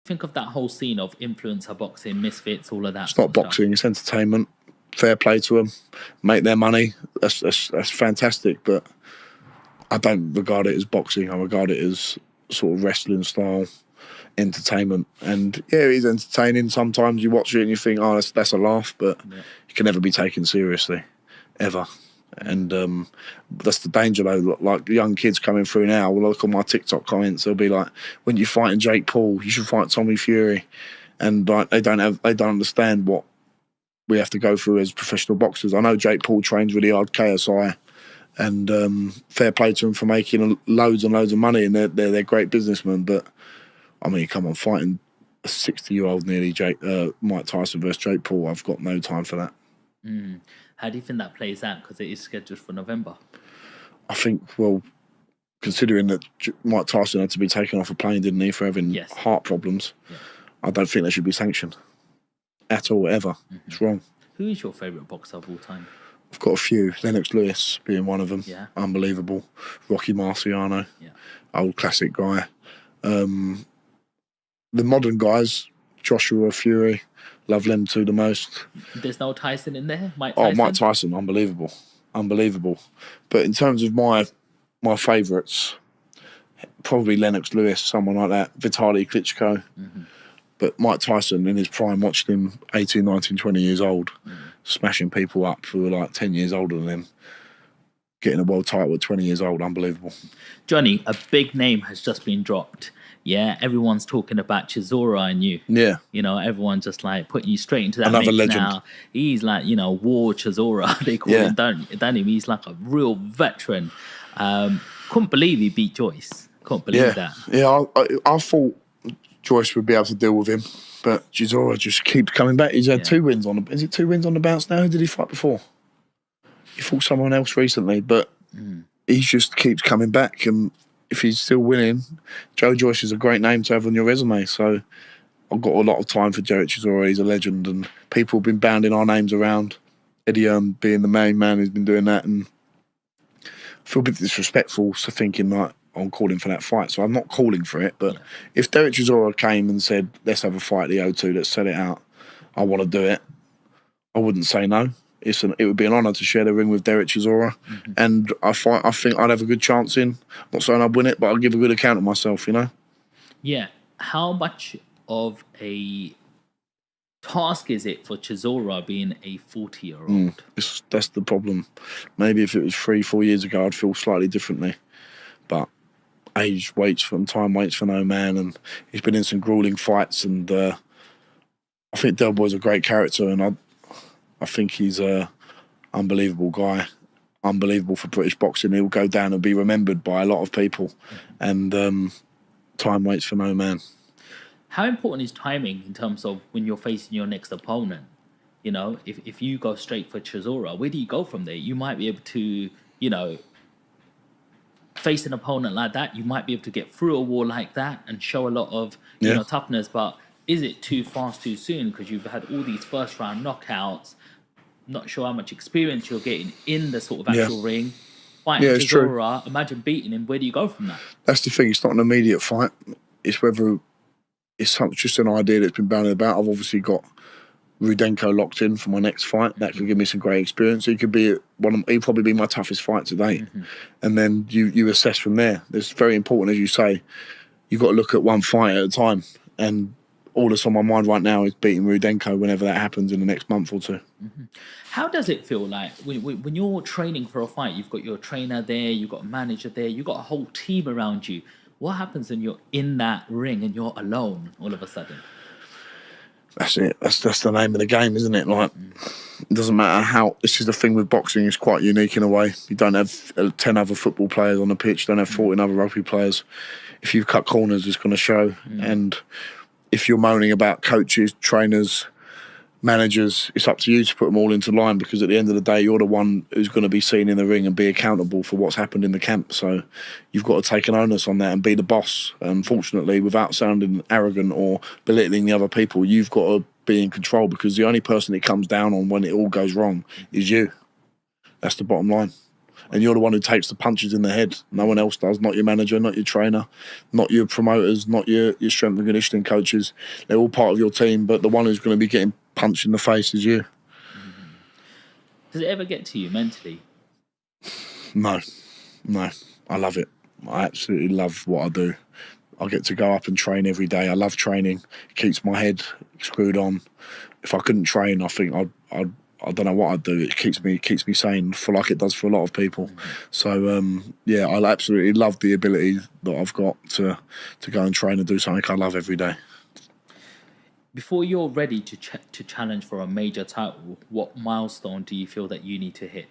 think of that whole scene of influencer boxing, misfits, all of that. It's not boxing, it's entertainment. Fair play to them. Make their money. That's fantastic, but I don't regard it as boxing. I regard it as sort of wrestling style entertainment. And yeah, it is entertaining. Sometimes you watch it and you think, oh, that's a laugh, but you can never be taken seriously, ever. And that's the danger, though. Like young kids coming through now, will look on my TikTok comments. They'll be like, "When you're fighting Jake Paul, you should fight Tommy Fury," and like they don't understand what we have to go through as professional boxers. I know Jake Paul trains really hard, KSI, and fair play to him for making loads and loads of money, and they're great businessmen. But I mean, come on, fighting a 60-year-old nearly Mike Tyson versus Jake Paul, I've got no time for that. How do you think that plays out? Because it is scheduled for November. I think, well, considering that Mike Tyson had to be taken off a plane, didn't he, for having heart problems, I don't think they should be sanctioned at all, ever. It's wrong. Who is your favourite boxer of all time? I've got a few. Lennox Lewis being one of them. Yeah. Unbelievable. Rocky Marciano. Yeah. Old classic guy. The modern guys, Joshua, Fury, love them two the most. There's no Tyson in there? Mike Tyson? Oh, Mike Tyson, unbelievable. But in terms of my favourites, probably Lennox Lewis, someone like that, Vitaly Klitschko. But Mike Tyson, in his prime, watched him 18, 19, 20 years old, smashing people up who were like 10 years older than him, getting a world title at 20 years old. Unbelievable. Johnny, a big name has just been dropped. Yeah, everyone's talking about Chisora and you. Yeah. You know, everyone's just like putting you straight into that Another mix legend. now. He's like, War Chisora, they call him, don't him? He's like a real veteran. Couldn't believe he beat Joyce. Couldn't believe that. Yeah, I thought Joyce would be able to deal with him, but Chisora just keeps coming back. He's had 2 wins on the... Is it 2 wins on the bounce now? Who did he fight before? He fought someone else recently, but he just keeps coming back, and if he's still winning, Joe Joyce is a great name to have on your resume. So I've got a lot of time for Derek Chisora. He's a legend, and people have been bounding our names around. Eddie being the main man who's been doing that, and I feel a bit disrespectful to thinking like I'm calling for that fight. So I'm not calling for it, but if Derek Chisora came and said, let's have a fight at the O2, let's set it out, I want to do it, I wouldn't say no. It would be an honour to share the ring with Derek Chisora, and I think I'd have a good chance in. Not saying I'd win it, but I'll give a good account of myself, Yeah. How much of a task is it for Chisora being a 40-year-old? That's the problem. Maybe if it was 3-4 years ago, I'd feel slightly differently. But age waits for time waits for no man, and he's been in some grueling fights, and I think Del Boy's a great character, and I think he's an unbelievable guy, unbelievable for British boxing. He'll go down and be remembered by a lot of people, and time waits for no man. How important is timing in terms of when you're facing your next opponent? If you go straight for Chisora, where do you go from there? You might be able to, face an opponent like that. You might be able to get through a wall like that and show a lot of toughness, but is it too fast too soon because you've had all these first round knockouts? Not sure how much experience you're getting in the sort of actual ring. Fighting Chisora, imagine beating him. Where do you go from that? That's the thing. It's not an immediate fight. It's whether it's just an idea that's been bandied about. I've obviously got Rudenko locked in for my next fight. That could give me some great experience. He could be he'd probably be my toughest fight today. And then you assess from there. It's very important, as you say. You've got to look at one fight at a time. And all that's on my mind right now is beating Rudenko whenever that happens in the next month or two. How does it feel like when you're training for a fight? You've got your trainer there, you've got a manager there, you've got a whole team around you. What happens when you're in that ring and you're alone all of a sudden? That's it. That's the name of the game, isn't it? Like, it doesn't matter how... This is the thing with boxing. It's quite unique in a way. You don't have 10 other football players on the pitch. You don't have 14 other rugby players. If you cut corners, it's going to show. And if you're moaning about coaches, trainers, managers, it's up to you to put them all into line, because at the end of the day, you're the one who's going to be seen in the ring and be accountable for what's happened in the camp. So you've got to take an onus on that and be the boss. Unfortunately, without sounding arrogant or belittling the other people, you've got to be in control, because the only person it comes down on when it all goes wrong is you. That's the bottom line. And you're the one who takes the punches in the head. No one else does. Not your manager, not your trainer, not your promoters, not your strength and conditioning coaches. They're all part of your team, but the one who's going to be getting punched in the face is you. Does it ever get to you mentally? No. I love it. I absolutely love what I do. I get to go up and train every day. I love training. It keeps my head screwed on. If I couldn't train, I think I don't know what I'd do. It keeps me sane, for like it does for a lot of people. So yeah, I absolutely love the ability that I've got to go and train and do something I love every day. Before you're ready to challenge for a major title, what milestone do you feel that you need to hit?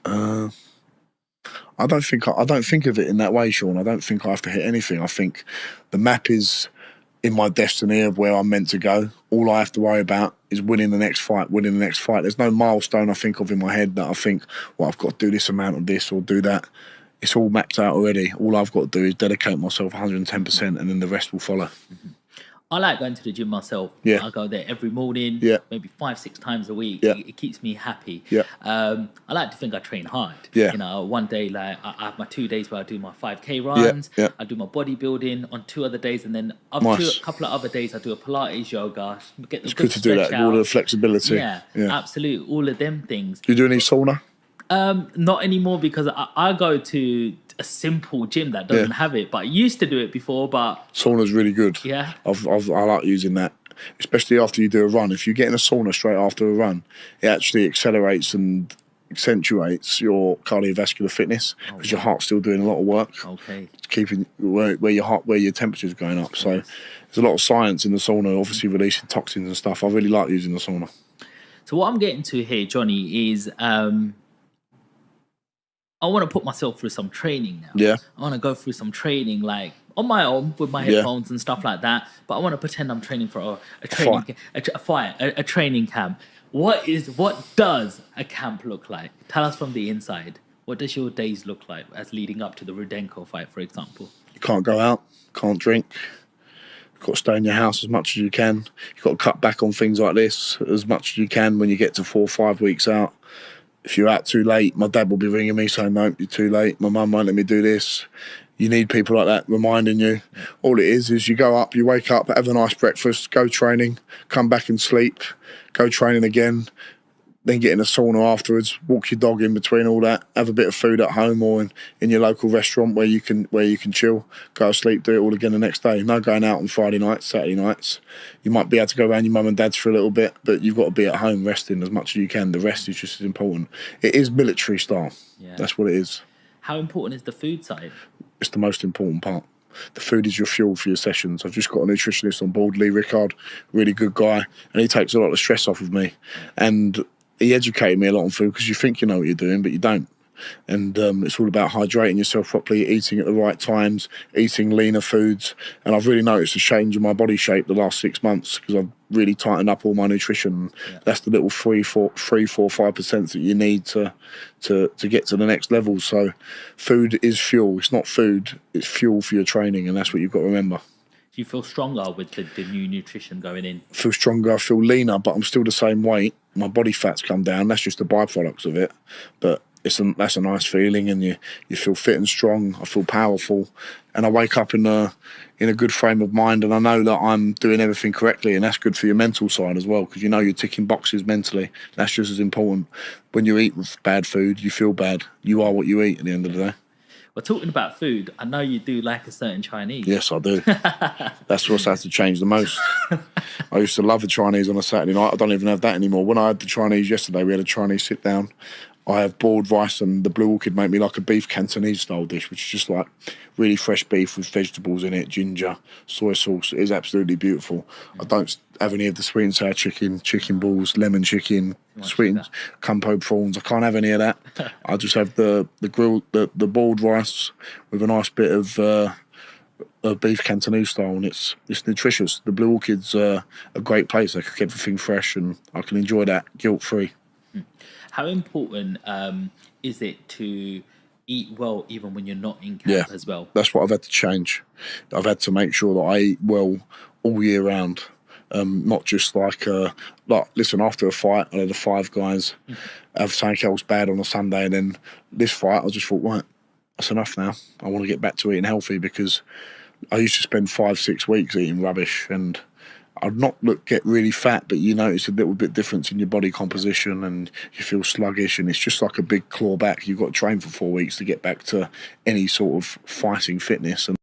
I don't think of it in that way, Sean. I don't think I have to hit anything. I think the map is in my destiny of where I'm meant to go. All I have to worry about is winning the next fight. There's no milestone I think of in my head that I think, well, I've got to do this amount of this or do that. It's all mapped out already. All I've got to do is dedicate myself 110%, and then the rest will follow. I like going to the gym myself. Yeah. I go there every morning, Yeah. maybe 5-6 times a week. Yeah. It keeps me happy. Yeah. I like to think I train hard. Yeah. You know, one day, like I have my 2 days where I do my 5K runs. Yeah. I do my bodybuilding on 2 other days, and then a couple of other days I do a Pilates, yoga. Get the It's good to do that. All the flexibility. Yeah, absolutely. All of them things. Do you do any sauna? Not anymore, because I go to a simple gym that doesn't have it, but I used to do it before. But Sauna's really good. Yeah. I like using that, especially after you do a run. If you get in a sauna straight after a run, it actually accelerates and accentuates your cardiovascular fitness, because your heart's still doing a lot of work. Okay. Keeping where your temperature's going up. So there's a lot of science in the sauna, obviously releasing toxins and stuff. I really like using the sauna. So what I'm getting to here, Johnny, is I want to put myself through some training now. Yeah. I want to go through some training, like on my own with my headphones and stuff like that. But I want to pretend I'm training for a training camp. What does a camp look like? Tell us from the inside. What does your days look like as leading up to the Rudenko fight, for example? You can't go out, can't drink. You've got to stay in your house as much as you can. You've got to cut back on things like this as much as you can when you get to 4 or 5 weeks out. If you're out too late, my dad will be ringing me saying, no, you're too late. My mum won't let me do this. You need people like that reminding you. All it is you go up, you wake up, have a nice breakfast, go training, come back and sleep, go training again, then get in a sauna afterwards, walk your dog in between all that, have a bit of food at home or in your local restaurant where you can chill, go to sleep, do it all again the next day. No going out on Friday nights, Saturday nights. You might be able to go around your mum and dad's for a little bit, but you've got to be at home resting as much as you can. The rest is just as important. It is military style. Yeah. That's what it is. How important is the food side? It's the most important part. The food is your fuel for your sessions. I've just got a nutritionist on board, Lee Rickard, really good guy, and he takes a lot of stress off of me. And he educated me a lot on food, because you think you know what you're doing, but you don't. And it's all about hydrating yourself properly, eating at the right times, eating leaner foods. And I've really noticed a change in my body shape the last 6 months, because I've really tightened up all my nutrition. Yeah. That's the little 3-4-5% that you need to get to the next level. So food is fuel. It's not food, it's fuel for your training, and that's what you've got to remember. Do you feel stronger with the new nutrition going in? I feel stronger, I feel leaner, but I'm still the same weight. My body fat's come down. That's just the byproducts of it. But that's a nice feeling, and you feel fit and strong. I feel powerful, and I wake up in a good frame of mind, and I know that I'm doing everything correctly, and that's good for your mental side as well, because you know you're ticking boxes mentally. That's just as important. When you eat bad food, you feel bad. You are what you eat at the end of the day. Well, talking about food, I know you do like a certain Chinese. Yes, I do. That's what's had to change the most. I used to love the Chinese on a Saturday night. I don't even have that anymore. When I had the Chinese yesterday, we had a Chinese sit down. I have boiled rice, and the Blue Orchid made me like a beef Cantonese style dish, which is just like really fresh beef with vegetables in it, ginger, soy sauce. It is absolutely beautiful. I don't have any of the sweet and sour chicken balls, lemon chicken, sweetened kumpo prawns. I can't have any of that. I just have the grilled, the boiled rice with a nice bit of beef Cantonese style, and it's nutritious. The Blue Orchid's a great place. They cook everything fresh, and I can enjoy that guilt-free. How important is it to eat well even when you're not in camp as well? That's what I've had to change. I've had to make sure that I eat well all year round. Not just like listen, after a fight, I had the 5 guys have something else bad on a Sunday, and then this fight, I just thought, right, that's enough now. I want to get back to eating healthy, because I used to spend 5-6 weeks eating rubbish, and I'd not get really fat, but you notice a little bit difference in your body composition, and you feel sluggish, and it's just like a big claw back. You've got to train for 4 weeks to get back to any sort of fighting fitness. And